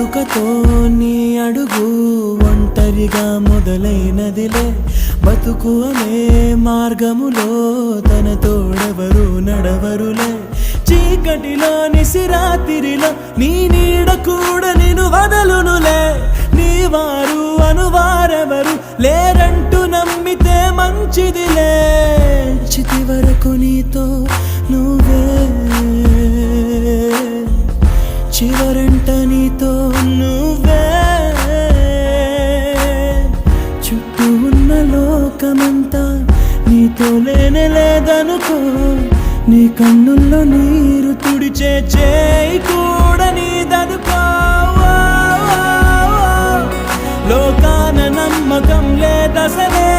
పుట్టుకతో నీ అడుగు ఒంటరిగా మొదలైనదిలే బతుకు అనే మార్గములో తన తోడెవరు నడవరులే చీకటిలో నిసిరాతిరిలో నీ నీడ కూడా నిన్ను వదలునులే నీ వారు అనువారెవరు లేరంటూ నమ్మితే మంచిదిలే చితి వరకు నీతో నువ్వే చివరంట నీతో నువ్వే చుట్టూ ఉన్న లోకమంతా నీతో లేనే లేదనుకో నీ కన్నుల్లో నీరు తుడిచే చేయి కూడా నీదనుకో లోకాన నమ్మకం లేదసలే